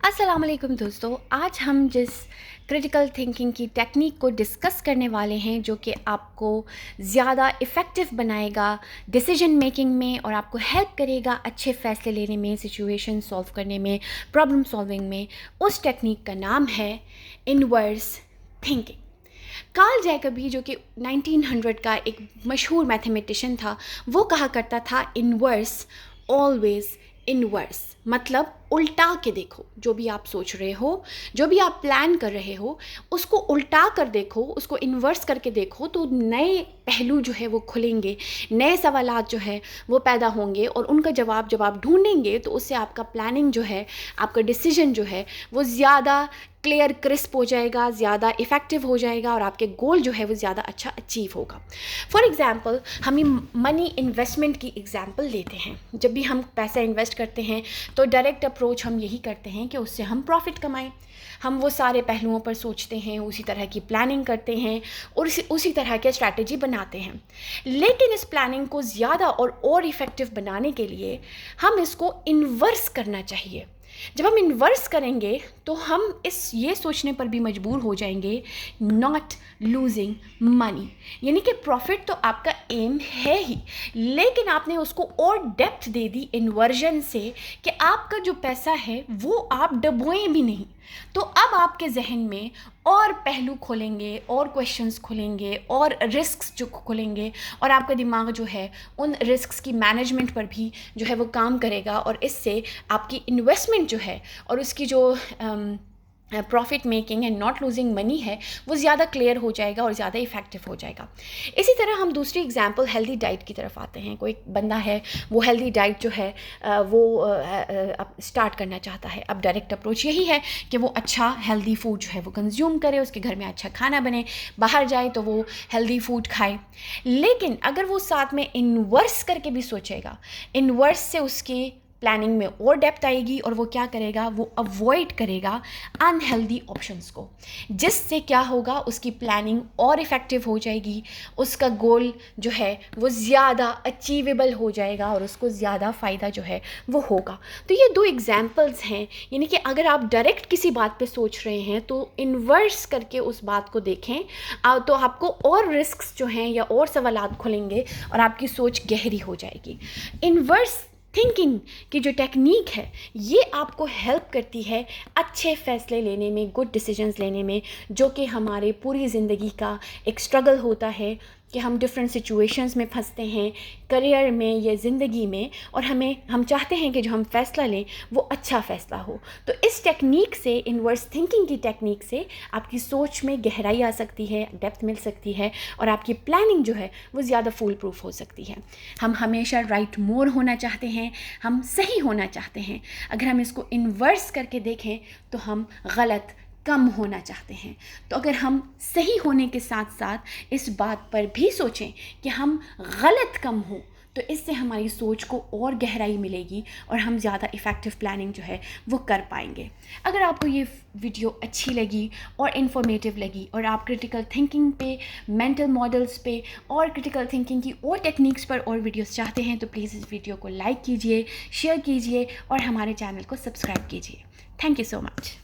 अस्सलाम वालेकुम दोस्तों, आज हम जिस क्रिटिकल थिंकिंग की टेक्निक को डिस्कस करने वाले हैं जो कि आपको ज़्यादा इफ़ेक्टिव बनाएगा डिसीजन मेकिंग में और आपको हेल्प करेगा अच्छे फ़ैसले लेने में, सिचुएशन सॉल्व करने में, प्रॉब्लम सॉल्विंग में, उस टेक्निक का नाम है इनवर्स थिंकिंग। कार्ल जैकबी जो कि 1900 का एक मशहूर मैथमेटिशियन था, वो कहा करता था इनवर्स ऑलवेज इनवर्स, मतलब उल्टा के देखो। जो भी आप सोच रहे हो, जो भी आप प्लान कर रहे हो, उसको उल्टा कर देखो, उसको इन्वर्स करके देखो, तो नए पहलू जो है वो खुलेंगे, नए सवालात जो है वो पैदा होंगे और उनका जवाब जब आप ढूंढेंगे तो उससे आपका प्लानिंग जो है, आपका डिसीजन जो है वो ज़्यादा क्लियर क्रिस्प हो जाएगा, ज़्यादा इफ़ेक्टिव हो जाएगा और आपके गोल जो है वो ज़्यादा अच्छा अचीव होगा। फॉर एग्ज़ाम्पल, हम मनी इन्वेस्टमेंट की एग्ज़ाम्पल लेते हैं। जब भी हम पैसा इन्वेस्ट करते हैं तो डायरेक्ट अप्रोच हम यही करते हैं कि उससे हम प्रॉफिट कमाएं। हम वो सारे पहलुओं पर सोचते हैं, उसी तरह की प्लानिंग करते हैं और उसी तरह के स्ट्रैटेजी बनाते हैं। लेकिन इस प्लानिंग को ज़्यादा और इफ़ेक्टिव बनाने के लिए हम इसको इन्वर्स करना चाहिए। जब हम इन्वर्स करेंगे तो हम ये सोचने पर भी मजबूर हो जाएंगे, नॉट लूजिंग मनी, यानी कि प्रॉफिट तो आपका एम है ही, लेकिन आपने उसको और डेप्थ दे दी इन्वर्जन से कि आपका जो पैसा है वो आप डबोएं भी नहीं। तो अब आपके जहन में और पहलू खोलेंगे, और क्वेश्चंस खुलेंगे, और रिस्क्स जो खुलेंगे, और आपका दिमाग जो है उन रिस्क्स की मैनेजमेंट पर भी जो है वो काम करेगा और इससे आपकी इन्वेस्टमेंट जो है और उसकी जो profit making and not losing money है वो ज़्यादा क्लियर हो जाएगा और ज़्यादा इफ़ेक्टिव हो जाएगा। इसी तरह हम दूसरी एग्जांपल हेल्दी डाइट की तरफ आते हैं। कोई बंदा है, वो हेल्दी डाइट जो है वो अब स्टार्ट करना चाहता है। अब डायरेक्ट अप्रोच यही है कि वो अच्छा हेल्दी फूड जो है वो कंज्यूम करे, उसके घर में अच्छा खाना बने, बाहर जाए तो वो हेल्दी फूड खाए। लेकिन अगर वो साथ में इन्वर्स करके भी सोचेगा, इन्वर्स से उसकी प्लानिंग में और डेप्थ आएगी और वो क्या करेगा, वो अवॉइड करेगा अनहेल्दी ऑप्शंस को, जिससे क्या होगा, उसकी प्लानिंग और इफ़ेक्टिव हो जाएगी, उसका गोल जो है वो ज़्यादा अचीवेबल हो जाएगा और उसको ज़्यादा फ़ायदा जो है वो होगा। तो ये दो एग्जांपल्स हैं, यानी कि अगर आप डायरेक्ट किसी बात पे सोच रहे हैं तो इन्वर्स करके उस बात को देखें, तो आपको और रिस्क्स जो हैं या और सवालात खुलेंगे और आपकी सोच गहरी हो जाएगी। इन्वर्स थिंकिंग की जो टेक्निक है ये आपको हेल्प करती है अच्छे फ़ैसले लेने में, गुड डिसीजंस लेने में, जो कि हमारे पूरी ज़िंदगी का एक स्ट्रगल होता है कि हम डिफरेंट सिचुएशंस में फंसते हैं करियर में या ज़िंदगी में, और हम चाहते हैं कि जो हम फ़ैसला लें वो अच्छा फ़ैसला हो। तो इस टेक्निक से, इन्वर्स थिंकिंग की टेक्निक से, आपकी सोच में गहराई आ सकती है, डेप्थ मिल सकती है और आपकी प्लानिंग जो है वो ज़्यादा फुल प्रूफ हो सकती है। हम हमेशा राइट मोर होना चाहते हैं, हम सही होना चाहते हैं। अगर हम इसको इन्वर्स करके देखें तो हम गलत कम होना चाहते हैं। तो अगर हम सही होने के साथ साथ इस बात पर भी सोचें कि हम गलत कम हों, तो इससे हमारी सोच को और गहराई मिलेगी और हम ज़्यादा इफ़ेक्टिव प्लानिंग जो है वो कर पाएंगे। अगर आपको ये वीडियो अच्छी लगी और इन्फॉर्मेटिव लगी और आप क्रिटिकल थिंकिंग पे, मेंटल मॉडल्स पे और क्रिटिकल थिंकिंग की और टेक्निक्स पर और वीडियोस चाहते हैं तो प्लीज़ इस वीडियो को लाइक कीजिए, शेयर कीजिए और हमारे चैनल को सब्सक्राइब कीजिए। Thank you so much.